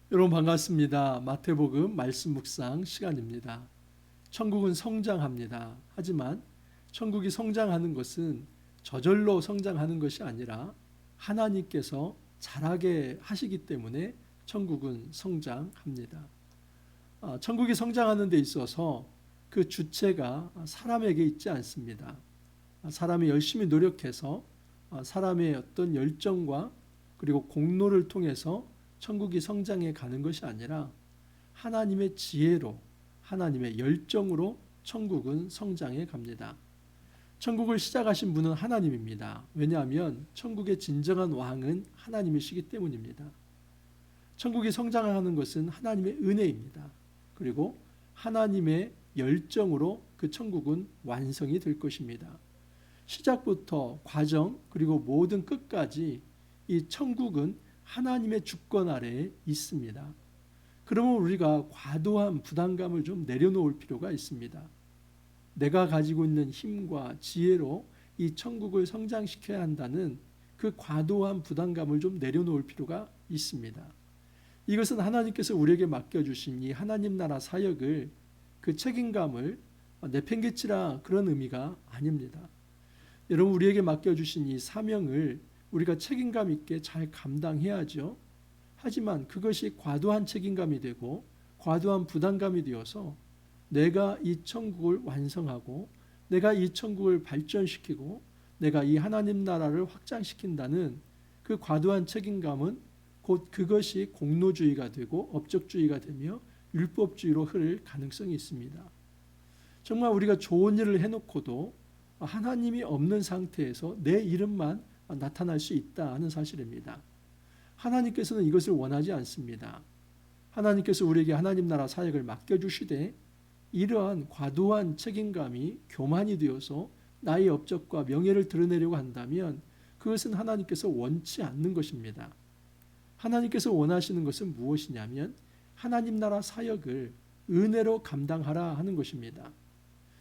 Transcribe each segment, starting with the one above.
여러분 반갑습니다. 마태복음 말씀 묵상 시간입니다. 천국은 성장합니다. 하지만 천국이 성장하는 것은 저절로 성장하는 것이 아니라 하나님께서 자라게 하시기 때문에 천국은 성장합니다. 천국이 성장하는 데 있어서 그 주체가 사람에게 있지 않습니다. 사람이 열심히 노력해서 사람의 어떤 열정과 그리고 공로를 통해서 천국이 성장해 가는 것이 아니라 하나님의 지혜로 하나님의 열정으로 천국은 성장해 갑니다. 천국을 시작하신 분은 하나님입니다. 왜냐하면 천국의 진정한 왕은 하나님이시기 때문입니다. 천국이 성장하는 것은 하나님의 은혜입니다. 그리고 하나님의 열정으로 그 천국은 완성이 될 것입니다. 시작부터 과정 그리고 모든 끝까지 이 천국은 하나님의 주권 아래에 있습니다. 그러면 우리가 과도한 부담감을 좀 내려놓을 필요가 있습니다. 내가 가지고 있는 힘과 지혜로 이 천국을 성장시켜야 한다는 그 과도한 부담감을 좀 내려놓을 필요가 있습니다. 이것은 하나님께서 우리에게 맡겨주신 이 하나님 나라 사역을 그 책임감을 내팽개치라 그런 의미가 아닙니다. 여러분 우리에게 맡겨주신 이 사명을 우리가 책임감 있게 잘 감당해야죠. 하지만 그것이 과도한 책임감이 되고 과도한 부담감이 되어서 내가 이 천국을 완성하고 내가 이 천국을 발전시키고 내가 이 하나님 나라를 확장시킨다는 그 과도한 책임감은 곧 그것이 공로주의가 되고 업적주의가 되며 율법주의로 흐를 가능성이 있습니다. 정말 우리가 좋은 일을 해놓고도 하나님이 없는 상태에서 내 이름만 나타날 수 있다 하는 사실입니다. 하나님께서는 이것을 원하지 않습니다. 하나님께서 우리에게 하나님 나라 사역을 맡겨주시되 이러한 과도한 책임감이 교만이 되어서 나의 업적과 명예를 드러내려고 한다면 그것은 하나님께서 원치 않는 것입니다. 하나님께서 원하시는 것은 무엇이냐면 하나님 나라 사역을 은혜로 감당하라 하는 것입니다.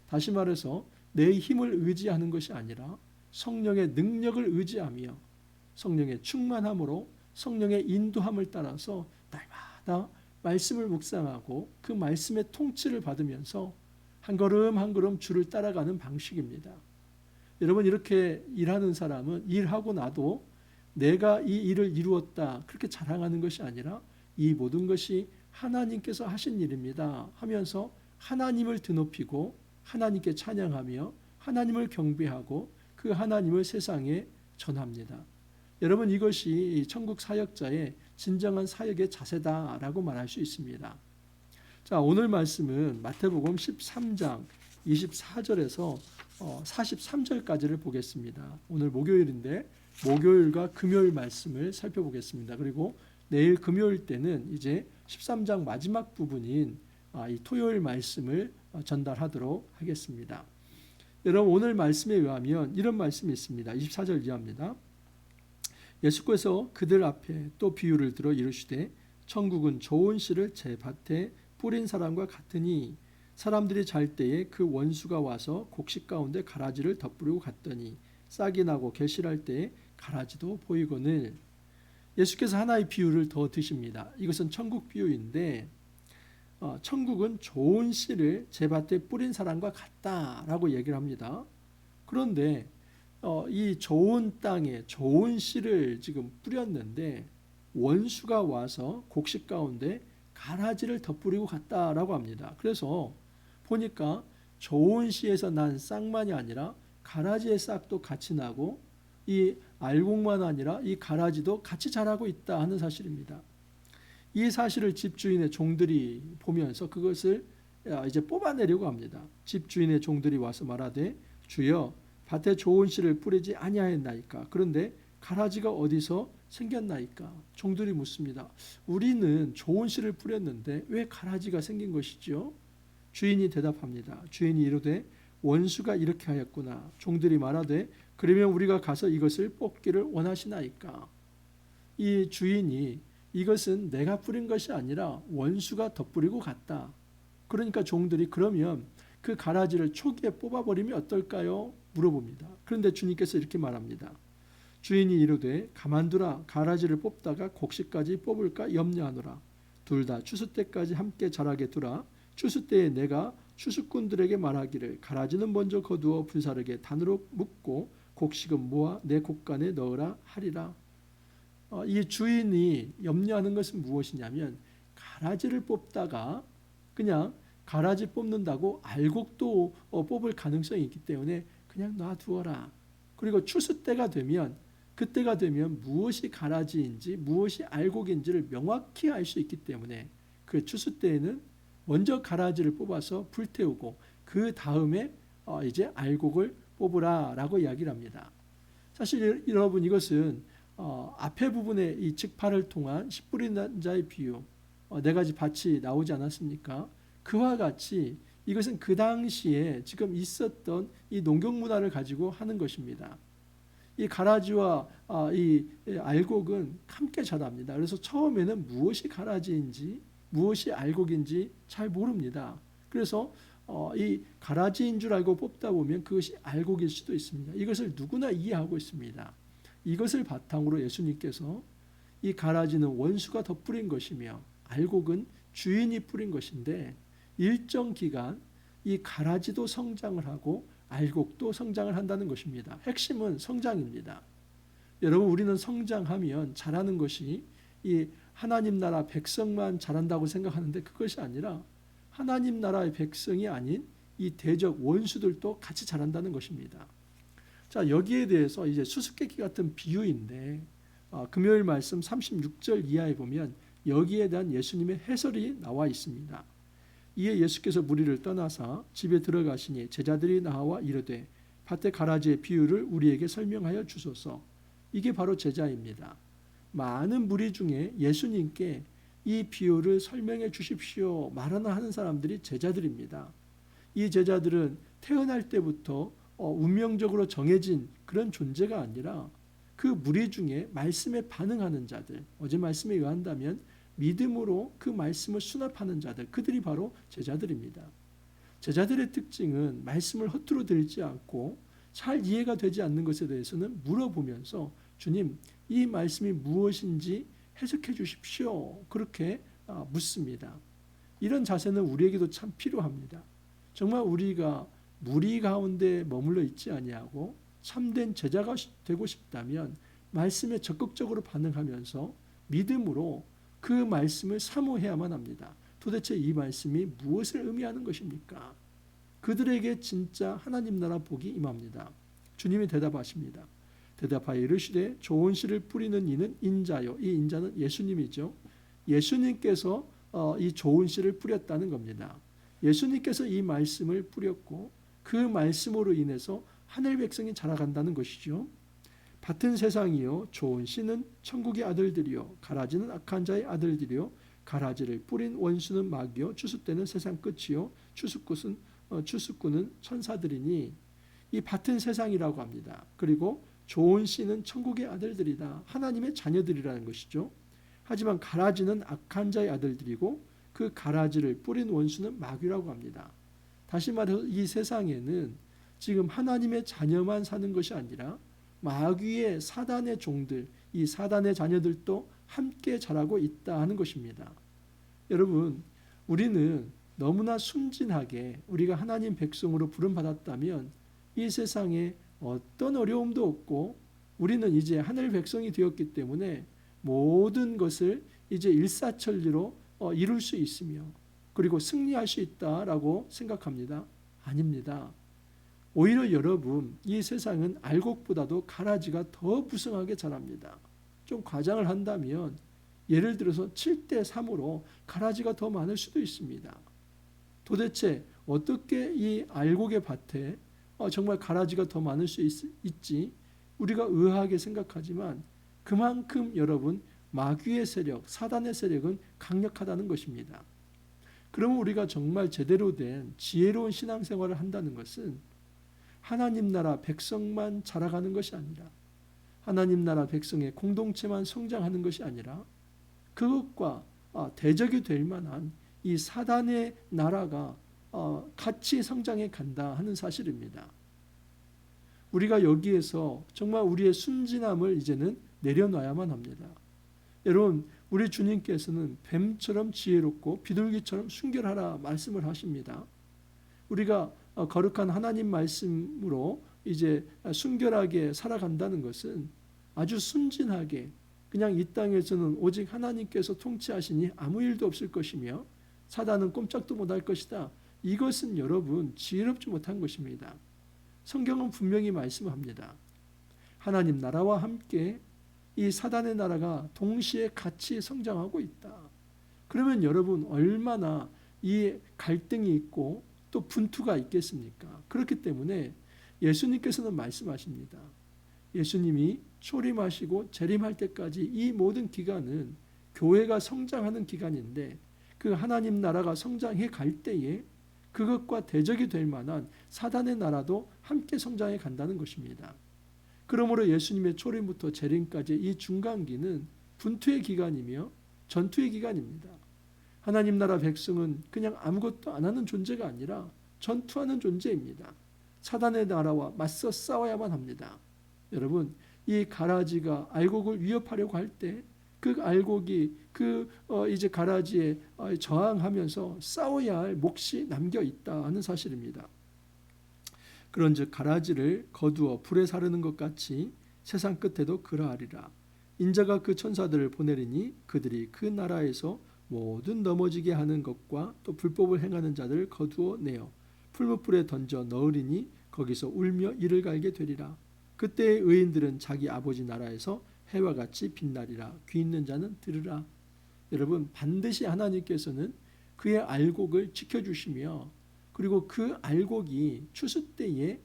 다시 말해서 내 힘을 의지하는 것이 아니라 성령의 능력을 의지하며 성령의 충만함으로 성령의 인도함을 따라서 날마다 말씀을 묵상하고 그 말씀의 통치를 받으면서 한 걸음 한 걸음 주를 따라가는 방식입니다. 여러분 이렇게 일하는 사람은 일하고 나도 내가 이 일을 이루었다 그렇게 자랑하는 것이 아니라 이 모든 것이 하나님께서 하신 일입니다 하면서 하나님을 드높이고 하나님께 찬양하며 하나님을 경배하고 그 하나님을 세상에 전합니다. 여러분 이것이 천국 사역자의 진정한 사역의 자세다라고 말할 수 있습니다. 자, 오늘 말씀은 마태복음 13장 24절에서 43절까지를 보겠습니다. 오늘 목요일인데 목요일과 금요일 말씀을 살펴보겠습니다. 그리고 내일 금요일 때는 이제 13장 마지막 부분인 이 토요일 말씀을 전달하도록 하겠습니다. 여러분 오늘 말씀에 의하면 이런 말씀이 있습니다. 24절 이하입니다. 예수께서 그들 앞에 또 비유를 들어 이르시되 천국은 좋은 씨를 제 밭에 뿌린 사람과 같으니 사람들이 잘 때에 그 원수가 와서 곡식 가운데 가라지를 덧뿌리고 갔더니 싹이 나고 결실할 때에 가라지도 보이거늘. 예수께서 하나의 비유를 더 드십니다. 이것은 천국 비유인데 천국은 좋은 씨를 제 밭에 뿌린 사람과 같다라고 얘기를 합니다. 그런데 이 좋은 땅에 좋은 씨를 지금 뿌렸는데 원수가 와서 곡식 가운데 가라지를 덧뿌리고 갔다라고 합니다. 그래서 보니까 좋은 씨에서 난 싹만이 아니라 가라지의 싹도 같이 나고 이 알곡만 아니라 이 가라지도 같이 자라고 있다 하는 사실입니다. 이 사실을 집주인의 종들이 보면서 그것을 이제 뽑아내려고 합니다. 집주인의 종들이 와서 말하되 주여 밭에 좋은 씨를 뿌리지 아니하였나이까. 그런데 가라지가 어디서 생겼나이까. 종들이 묻습니다. 우리는 좋은 씨를 뿌렸는데 왜 가라지가 생긴 것이죠? 주인이 대답합니다. 주인이 이르되 원수가 이렇게 하였구나. 종들이 말하되 그러면 우리가 가서 이것을 뽑기를 원하시나이까. 이 주인이 이것은 내가 뿌린 것이 아니라 원수가 덧뿌리고 갔다. 그러니까 종들이 그러면 그 가라지를 초기에 뽑아버리면 어떨까요? 물어봅니다. 그런데 주님께서 이렇게 말합니다. 주인이 이르되 가만두라. 가라지를 뽑다가 곡식까지 뽑을까 염려하노라. 둘 다 추수 때까지 함께 자라게 두라. 추수 때에 내가 추수꾼들에게 말하기를 가라지는 먼저 거두어 분사르게 단으로 묶고 곡식은 모아 내 곡간에 넣으라 하리라. 이 주인이 염려하는 것은 무엇이냐면 가라지를 뽑다가 그냥 가라지 뽑는다고 알곡도 뽑을 가능성이 있기 때문에 그냥 놔두어라. 그리고 추수 때가 되면 그때가 되면 무엇이 가라지인지 무엇이 알곡인지를 명확히 알 수 있기 때문에 그 추수 때에는 먼저 가라지를 뽑아서 불태우고 그 다음에 이제 알곡을 뽑으라라고 이야기를 합니다. 사실 여러분 이것은 앞에 부분에 이 직파를 통한 씨 뿌리는 자의 비유 네 가지 밭이 나오지 않았습니까? 그와 같이 이것은 그 당시에 지금 있었던 이 농경 문화를 가지고 하는 것입니다. 이 가라지와 이 알곡은 함께 자랍니다. 그래서 처음에는 무엇이 가라지인지 무엇이 알곡인지 잘 모릅니다. 그래서 이 가라지인 줄 알고 뽑다 보면 그것이 알곡일 수도 있습니다. 이것을 누구나 이해하고 있습니다. 이것을 바탕으로 예수님께서 이 가라지는 원수가 덧뿌린 것이며 알곡은 주인이 뿌린 것인데 일정 기간 이 가라지도 성장을 하고 알곡도 성장을 한다는 것입니다. 핵심은 성장입니다. 여러분 우리는 성장하면 자라는 것이 이 하나님 나라 백성만 자란다고 생각하는데 그것이 아니라 하나님 나라의 백성이 아닌 이 대적 원수들도 같이 자란다는 것입니다. 자, 여기에 대해서 이제 수수께끼 같은 비유인데 금요일 말씀 36절 이하에 보면 여기에 대한 예수님의 해설이 나와 있습니다. 이에 예수께서 무리를 떠나사 집에 들어가시니 제자들이 나와 이르되 밭의 가라지의 비유를 우리에게 설명하여 주소서. 이게 바로 제자입니다. 많은 무리 중에 예수님께 이 비유를 설명해 주십시오 말하는 하는 사람들이 제자들입니다. 이 제자들은 태어날 때부터 운명적으로 정해진 그런 존재가 아니라 그 무리 중에 말씀에 반응하는 자들, 어제 말씀에 의한다면 믿음으로 그 말씀을 수납하는 자들, 그들이 바로 제자들입니다. 제자들의 특징은 말씀을 허투루 들지 않고 잘 이해가 되지 않는 것에 대해서는 물어보면서 주님, 이 말씀이 무엇인지 해석해 주십시오. 그렇게 묻습니다. 이런 자세는 우리에게도 참 필요합니다. 정말 우리가 무리 가운데 머물러 있지 아니하고 참된 제자가 되고 싶다면 말씀에 적극적으로 반응하면서 믿음으로 그 말씀을 사모해야만 합니다. 도대체 이 말씀이 무엇을 의미하는 것입니까? 그들에게 진짜 하나님 나라 복이 임합니다. 주님이 대답하십니다. 대답하여 이르시되 좋은 씨를 뿌리는 이는 인자요. 이 인자는 예수님이죠. 예수님께서 이 좋은 씨를 뿌렸다는 겁니다. 예수님께서 이 말씀을 뿌렸고 그 말씀으로 인해서 하늘 백성이 자라간다는 것이죠. 밭은 세상이요 좋은 씨는 천국의 아들들이요 가라지는 악한 자의 아들들이요 가라지를 뿌린 원수는 마귀요 추수 때는 세상 끝이요 추수꾼은 천사들이니 이 밭은 세상이라고 합니다. 그리고 좋은 씨는 천국의 아들들이다. 하나님의 자녀들이라는 것이죠. 하지만 가라지는 악한 자의 아들들이고 그 가라지를 뿌린 원수는 마귀라고 합니다. 다시 말해서 이 세상에는 지금 하나님의 자녀만 사는 것이 아니라 마귀의 사단의 종들, 이 사단의 자녀들도 함께 자라고 있다 하는 것입니다. 여러분, 우리는 너무나 순진하게 우리가 하나님 백성으로 부름받았다면 이 세상에 어떤 어려움도 없고 우리는 이제 하늘 백성이 되었기 때문에 모든 것을 이제 일사천리로 이룰 수 있으며 그리고 승리할 수 있다라고 생각합니다. 아닙니다. 오히려 여러분, 이 세상은 알곡보다도 가라지가 더 부성하게 자랍니다. 좀 과장을 한다면 예를 들어서 7대 3으로 가라지가 더 많을 수도 있습니다. 도대체 어떻게 이 알곡의 밭에 정말 가라지가 더 많을 수 있지? 우리가 의아하게 생각하지만 그만큼 여러분 마귀의 세력, 사단의 세력은 강력하다는 것입니다. 그러면 우리가 정말 제대로 된 지혜로운 신앙생활을 한다는 것은 하나님 나라 백성만 자라가는 것이 아니라 하나님 나라 백성의 공동체만 성장하는 것이 아니라 그것과 대적이 될 만한 이 사단의 나라가 같이 성장해 간다 하는 사실입니다. 우리가 여기에서 정말 우리의 순진함을 이제는 내려놔야만 합니다. 여러분, 우리 주님께서는 뱀처럼 지혜롭고 비둘기처럼 순결하라 말씀을 하십니다. 우리가 거룩한 하나님 말씀으로 이제 순결하게 살아간다는 것은 아주 순진하게 그냥 이 땅에서는 오직 하나님께서 통치하시니 아무 일도 없을 것이며 사단은 꼼짝도 못할 것이다. 이것은 여러분 지혜롭지 못한 것입니다. 성경은 분명히 말씀합니다. 하나님 나라와 함께 이 사단의 나라가 동시에 같이 성장하고 있다. 그러면 여러분 얼마나 이 갈등이 있고 또 분투가 있겠습니까? 그렇기 때문에 예수님께서는 말씀하십니다. 예수님이 초림하시고 재림할 때까지 이 모든 기간은 교회가 성장하는 기간인데 그 하나님 나라가 성장해 갈 때에 그것과 대적이 될 만한 사단의 나라도 함께 성장해 간다는 것입니다. 그러므로 예수님의 초림부터 재림까지 이 중간기는 분투의 기간이며 전투의 기간입니다. 하나님 나라 백성은 그냥 아무것도 안 하는 존재가 아니라 전투하는 존재입니다. 사단의 나라와 맞서 싸워야만 합니다. 여러분, 이 가라지가 알곡을 위협하려고 할 때 그 알곡이 이제 가라지에 저항하면서 싸워야 할 몫이 남겨 있다 하는 사실입니다. 그런즉 가라지를 거두어 불에 사르는 것 같이 세상 끝에도 그러하리라. 인자가 그 천사들을 보내리니 그들이 그 나라에서 모든 넘어지게 하는 것과 또 불법을 행하는 자들을 거두어 내어 풀무불에 던져 넣으리니 거기서 울며 이를 갈게 되리라. 그때의 의인들은 자기 아버지 나라에서 해와 같이 빛나리라. 귀 있는 자는 들으라. 여러분 반드시 하나님께서는 그의 알곡을 지켜주시며 그리고 그 알곡이 추수 때에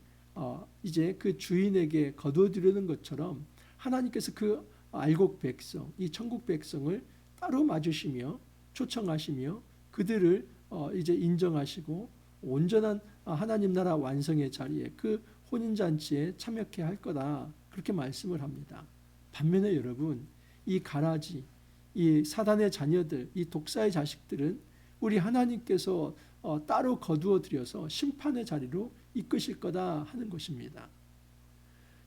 이제 그 주인에게 거두어드리는 것처럼 하나님께서 그 알곡 백성, 이 천국 백성을 따로 맞으시며 초청하시며 그들을 이제 인정하시고 온전한 하나님 나라 완성의 자리에 그 혼인잔치에 참여케 할 거다. 그렇게 말씀을 합니다. 반면에 여러분 이 가라지, 이 사단의 자녀들, 이 독사의 자식들은 우리 하나님께서 따로 거두어 들여서 심판의 자리로 이끄실 거다 하는 것입니다.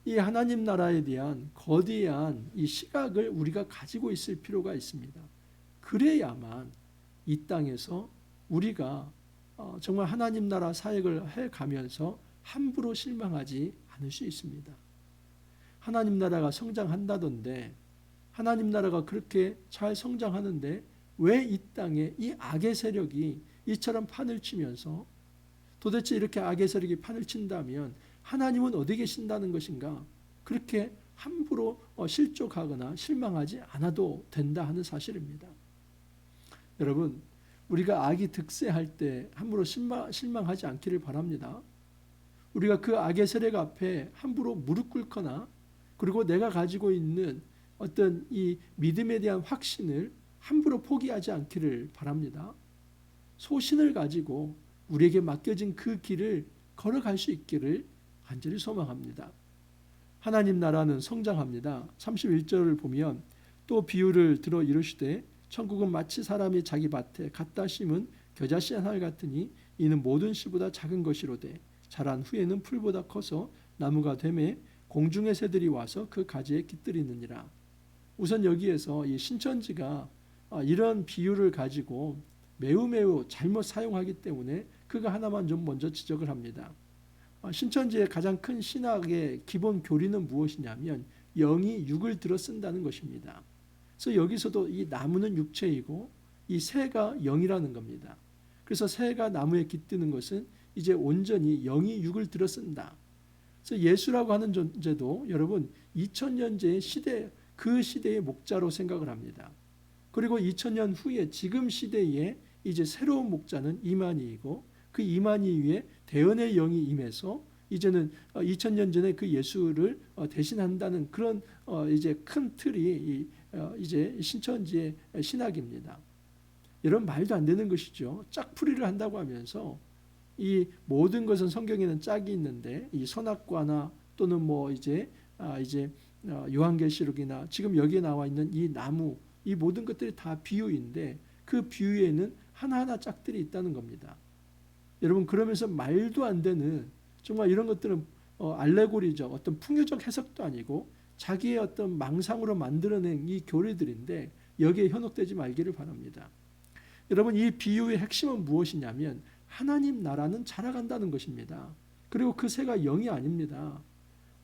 이 하나님 나라에 대한 거대한 이 시각을 우리가 가지고 있을 필요가 있습니다. 그래야만 이 땅에서 우리가 정말 하나님 나라 사역을 해가면서 함부로 실망하지 않을 수 있습니다. 하나님 나라가 성장한다던데 하나님 나라가 그렇게 잘 성장하는데 왜 이 땅에 이 악의 세력이 이처럼 판을 치면서 도대체 이렇게 악의 세력이 판을 친다면 하나님은 어디 계신다는 것인가? 그렇게 함부로 실족하거나 실망하지 않아도 된다 하는 사실입니다. 여러분 우리가 악이 득세할 때 함부로 실망하지 않기를 바랍니다. 우리가 그 악의 세력 앞에 함부로 무릎 꿇거나 그리고 내가 가지고 있는 어떤 이 믿음에 대한 확신을 함부로 포기하지 않기를 바랍니다. 소신을 가지고 우리에게 맡겨진 그 길을 걸어갈 수 있기를 간절히 소망합니다. 하나님 나라는 성장합니다. 31절을 보면 또 비유를 들어 이르시되 천국은 마치 사람이 자기 밭에 갖다 심은 겨자씨 한 알 같으니 이는 모든 씨보다 작은 것이로되 자란 후에는 풀보다 커서 나무가 되매 공중의 새들이 와서 그 가지에 깃들이느니라. 우선 여기에서 이 신천지가 이런 비유를 가지고 매우 잘못 사용하기 때문에 그거 하나만 좀 먼저 지적을 합니다. 신천지의 가장 큰 신학의 기본 교리는 무엇이냐면 영이 육을 들어 쓴다는 것입니다. 그래서 여기서도 이 나무는 육체이고 이 새가 영이라는 겁니다. 그래서 새가 나무에 깃드는 것은 이제 온전히 영이 육을 들어 쓴다. 그래서 예수라고 하는 존재도 여러분 2000년제의 시대 그 시대의 목자로 생각을 합니다. 그리고 2000년 후에 지금 시대에 이제 새로운 목자는 이만희이고 그 이만희 위에 대언의 영이 임해서 이제는 2000년 전에 그 예수를 대신한다는 그런 이제 큰 틀이 이제 신천지의 신학입니다. 여러분 말도 안 되는 것이죠. 짝풀이를 한다고 하면서 이 모든 것은 성경에는 짝이 있는데 이 선악과나 또는 뭐 이제 요한계시록이나 지금 여기에 나와 있는 이 나무 이 모든 것들이 다 비유인데 그 비유에는 하나하나 짝들이 있다는 겁니다. 여러분 그러면서 말도 안 되는 정말 이런 것들은 알레고리죠. 어떤 풍요적 해석도 아니고 자기의 어떤 망상으로 만들어낸 이 교리들인데 여기에 현혹되지 말기를 바랍니다. 여러분, 이 비유의 핵심은 무엇이냐면 하나님 나라는 자라간다는 것입니다. 그리고 그 새가 영이 아닙니다.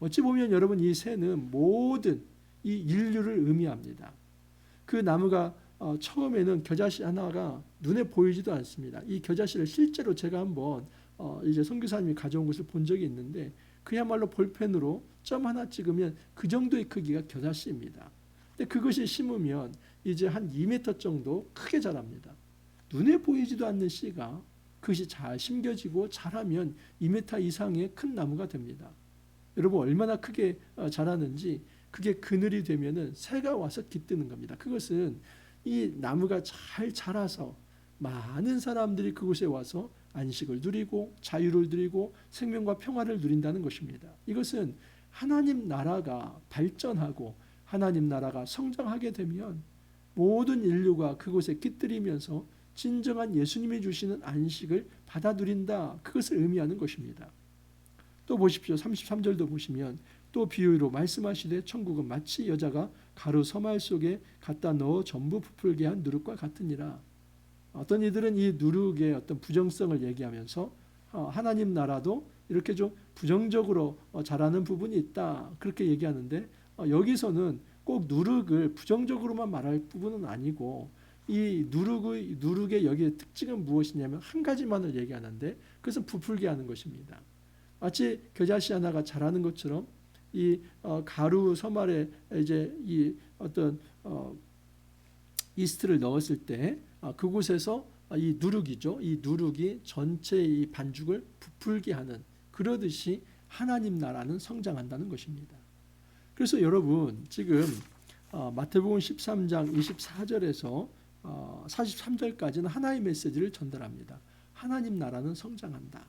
어찌 보면 여러분, 이 새는 모든 이 인류를 의미합니다. 그 나무가 처음에는 겨자씨 하나가 눈에 보이지도 않습니다. 이 겨자씨를 실제로 제가 한번 이제 선교사님이 가져온 것을 본 적이 있는데, 그야말로 볼펜으로 점 하나 찍으면 그 정도의 크기가 겨자씨입니다. 근데 그것이 심으면 이제 한 2m 정도 크게 자랍니다. 눈에 보이지도 않는 씨가 그것이 잘 심겨지고 자라면 2m 이상의 큰 나무가 됩니다. 여러분, 얼마나 크게 자라는지, 그게 그늘이 되면은 새가 와서 깃드는 겁니다. 그것은 이 나무가 잘 자라서 많은 사람들이 그곳에 와서 안식을 누리고 자유를 누리고 생명과 평화를 누린다는 것입니다. 이것은 하나님 나라가 발전하고 하나님 나라가 성장하게 되면 모든 인류가 그곳에 깃들이면서 진정한 예수님이 주시는 안식을 받아 누린다, 그것을 의미하는 것입니다. 또 보십시오. 33절도 보시면 또 비유로 말씀하시되 천국은 마치 여자가 가루 서말 속에 갖다 넣어 전부 부풀게 한 누룩과 같으니라. 어떤 이들은 이 누룩의 어떤 부정성을 얘기하면서 하나님 나라도 이렇게 좀 부정적으로 자라는 부분이 있다, 그렇게 얘기하는데, 여기서는 꼭 누룩을 부정적으로만 말할 부분은 아니고, 이 누룩의 여기의 특징은 무엇이냐면 한 가지만을 얘기하는데, 그것은 부풀게 하는 것입니다. 마치 겨자씨 하나가 자라는 것처럼 이 가루 서말에 이제 이 어떤 이스트를 넣었을 때 그곳에서 이 누룩이죠. 이 누룩이 전체 이 반죽을 부풀게 하는, 그러듯이 하나님 나라는 성장한다는 것입니다. 그래서 여러분, 지금 마태복음 13장 24절에서 43절까지는 하나의 메시지를 전달합니다. 하나님 나라는 성장한다.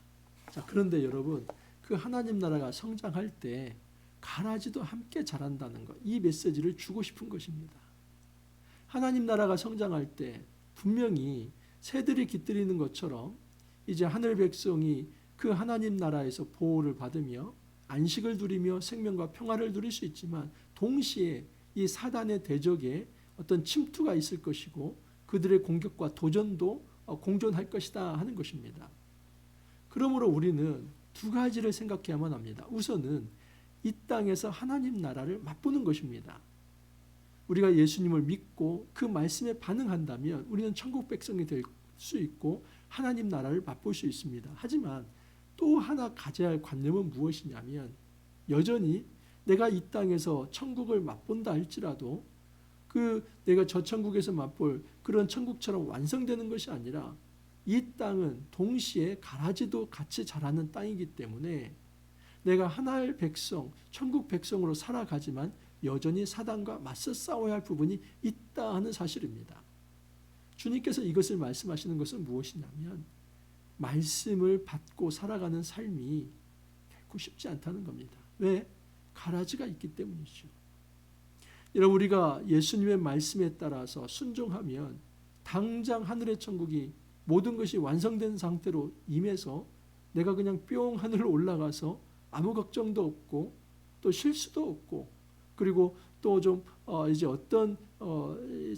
자, 그런데 여러분, 그 하나님 나라가 성장할 때 가라지도 함께 자란다는 것, 이 메시지를 주고 싶은 것입니다. 하나님 나라가 성장할 때 분명히 새들이 깃들이는 것처럼 이제 하늘 백성이 그 하나님 나라에서 보호를 받으며 안식을 누리며 생명과 평화를 누릴 수 있지만, 동시에 이 사단의 대적에 어떤 침투가 있을 것이고 그들의 공격과 도전도 공존할 것이다 하는 것입니다. 그러므로 우리는 두 가지를 생각해야만 합니다. 우선은 이 땅에서 하나님 나라를 맛보는 것입니다. 우리가 예수님을 믿고 그 말씀에 반응한다면 우리는 천국 백성이 될 수 있고 하나님 나라를 맛볼 수 있습니다. 하지만 또 하나 가져야 할 관념은 무엇이냐면, 여전히 내가 이 땅에서 천국을 맛본다 할지라도 그 내가 저 천국에서 맛볼 그런 천국처럼 완성되는 것이 아니라, 이 땅은 동시에 가라지도 같이 자라는 땅이기 때문에 내가 하나의 백성, 천국 백성으로 살아가지만 여전히 사단과 맞서 싸워야 할 부분이 있다 하는 사실입니다. 주님께서 이것을 말씀하시는 것은 무엇이냐면, 말씀을 받고 살아가는 삶이 결코 쉽지 않다는 겁니다. 왜? 가라지가 있기 때문이죠. 여러분, 우리가 예수님의 말씀에 따라서 순종하면 당장 하늘의 천국이 모든 것이 완성된 상태로 임해서 내가 그냥 뿅 하늘로 올라가서 아무 걱정도 없고 또 실수도 없고, 그리고 또 좀 이제 어떤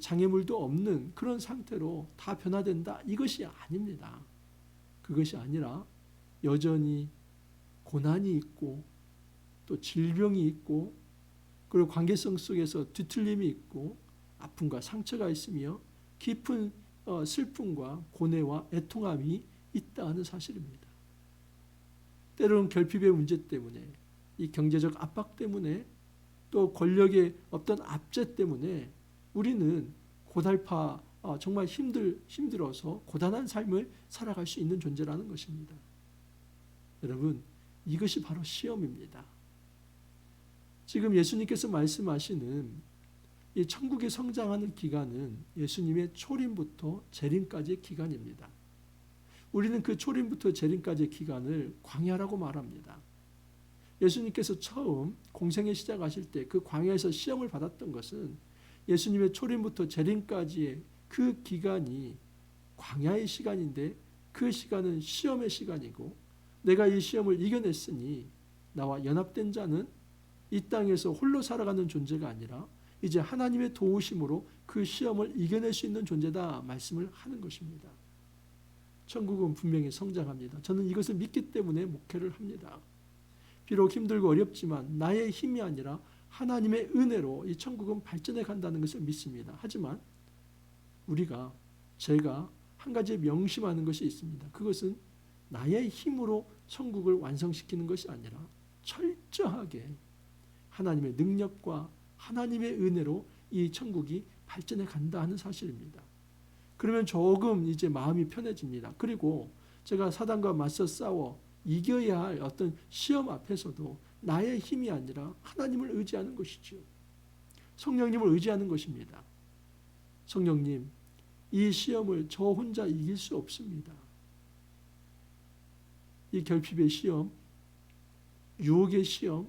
장애물도 없는 그런 상태로 다 변화된다, 이것이 아닙니다. 그것이 아니라 여전히 고난이 있고 또 질병이 있고, 그리고 관계성 속에서 뒤틀림이 있고 아픔과 상처가 있으며 깊은 슬픔과 고뇌와 애통함이 있다 하는 사실입니다. 때로는 결핍의 문제 때문에, 이 경제적 압박 때문에, 또 권력의 어떤 압제 때문에 우리는 고달파 정말 힘들어서 고단한 삶을 살아갈 수 있는 존재라는 것입니다. 여러분, 이것이 바로 시험입니다. 지금 예수님께서 말씀하시는 이 천국이 성장하는 기간은 예수님의 초림부터 재림까지의 기간입니다. 우리는 그 초림부터 재림까지의 기간을 광야라고 말합니다. 예수님께서 처음 공생애 시작하실 때 그 광야에서 시험을 받았던 것은 예수님의 초림부터 재림까지의 그 기간이 광야의 시간인데, 그 시간은 시험의 시간이고, 내가 이 시험을 이겨냈으니 나와 연합된 자는 이 땅에서 홀로 살아가는 존재가 아니라 이제 하나님의 도우심으로 그 시험을 이겨낼 수 있는 존재다 말씀을 하는 것입니다. 천국은 분명히 성장합니다. 저는 이것을 믿기 때문에 목회를 합니다. 비록 힘들고 어렵지만 나의 힘이 아니라 하나님의 은혜로 이 천국은 발전해 간다는 것을 믿습니다. 하지만 제가 한 가지 명심하는 것이 있습니다. 그것은 나의 힘으로 천국을 완성시키는 것이 아니라 철저하게 하나님의 능력과 하나님의 은혜로 이 천국이 발전해 간다 하는 사실입니다. 그러면 조금 이제 마음이 편해집니다. 그리고 제가 사단과 맞서 싸워 이겨야 할 어떤 시험 앞에서도 나의 힘이 아니라 하나님을 의지하는 것이죠. 성령님을 의지하는 것입니다. 성령님, 이 시험을 저 혼자 이길 수 없습니다. 이 결핍의 시험, 유혹의 시험,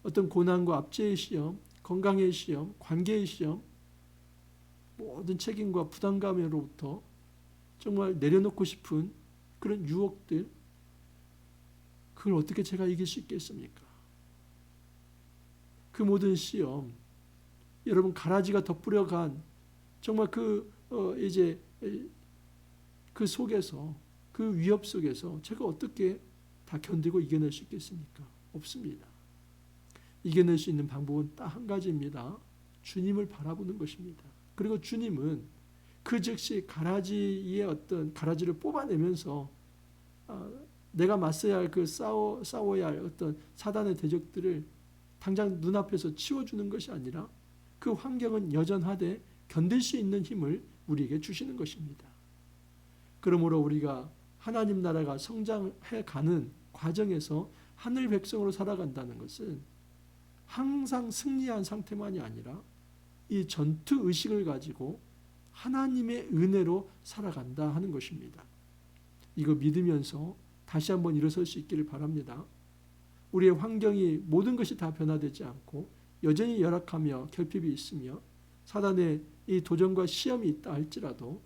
어떤 고난과 압제의 시험, 건강의 시험, 관계의 시험, 모든 책임과 부담감으로부터 정말 내려놓고 싶은 그런 유혹들, 그걸 어떻게 제가 이길 수 있겠습니까? 그 모든 시험, 여러분 가라지가 덧뿌려간 정말 그 속에서, 그 위협 속에서 제가 어떻게 다 견디고 이겨낼 수 있겠습니까? 없습니다. 이겨낼 수 있는 방법은 딱 한 가지입니다. 주님을 바라보는 것입니다. 그리고 주님은 그 즉시 가라지의 어떤 가라지를 뽑아내면서 내가 맞서야 할 싸워야 할 어떤 사단의 대적들을 당장 눈앞에서 치워주는 것이 아니라 그 환경은 여전하되 견딜 수 있는 힘을 우리에게 주시는 것입니다. 그러므로 우리가 하나님 나라가 성장해 가는 과정에서 하늘 백성으로 살아간다는 것은 항상 승리한 상태만이 아니라 이 전투 의식을 가지고 하나님의 은혜로 살아간다 하는 것입니다. 이거 믿으면서 다시 한번 일어설 수 있기를 바랍니다. 우리의 환경이 모든 것이 다 변화되지 않고 여전히 열악하며 결핍이 있으며 사단의 이 도전과 시험이 있다 할지라도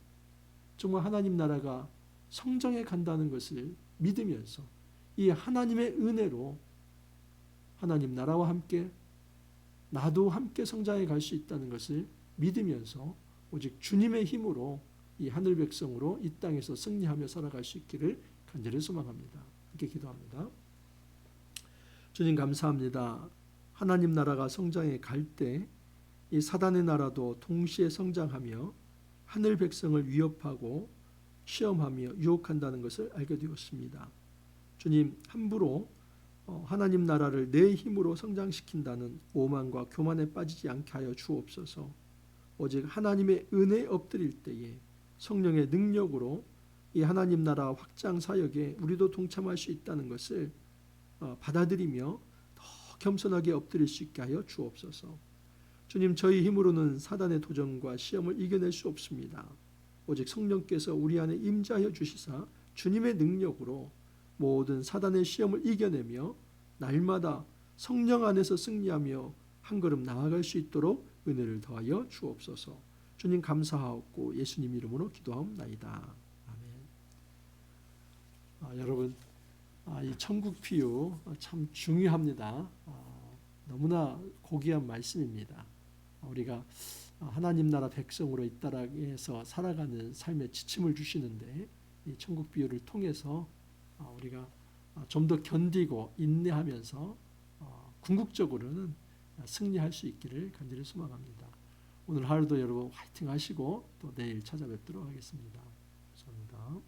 정말 하나님 나라가 성장해 간다는 것을 믿으면서 이 하나님의 은혜로 하나님 나라와 함께 나도 함께 성장해 갈 수 있다는 것을 믿으면서 오직 주님의 힘으로 이 하늘 백성으로 이 땅에서 승리하며 살아갈 수 있기를 간절히 소망합니다. 함께 기도합니다. 주님 감사합니다. 하나님 나라가 성장해 갈 때 이 사단의 나라도 동시에 성장하며 하늘 백성을 위협하고 시험하며 유혹한다는 것을 알게 되었습니다. 주님 함부로 하나님 나라를 내 힘으로 성장시킨다는 오만과 교만에 빠지지 않게 하여 주옵소서. 오직 하나님의 은혜에 엎드릴 때에 성령의 능력으로 이 하나님 나라 확장 사역에 우리도 동참할 수 있다는 것을 받아들이며 더 겸손하게 엎드릴 수 있게 하여 주옵소서. 주님 저희 힘으로는 사단의 도전과 시험을 이겨낼 수 없습니다. 오직 성령께서 우리 안에 임재하여 주시사 주님의 능력으로 모든 사단의 시험을 이겨내며 날마다 성령 안에서 승리하며 한 걸음 나아갈 수 있도록 은혜를 더하여 주옵소서. 주님 감사하옵고 예수님 이름으로 기도하옵나이다. 아멘. 여러분 이 천국 비유 참 중요합니다. 너무나 고귀한 말씀입니다. 우리가 하나님 나라 백성으로 이 땅에서 살아가는 삶에 지침을 주시는데 이 천국 비유를 통해서 우리가 좀 더 견디고 인내하면서 궁극적으로는 승리할 수 있기를 간절히 소망합니다. 오늘 하루도 여러분 화이팅 하시고 또 내일 찾아뵙도록 하겠습니다. 감사합니다.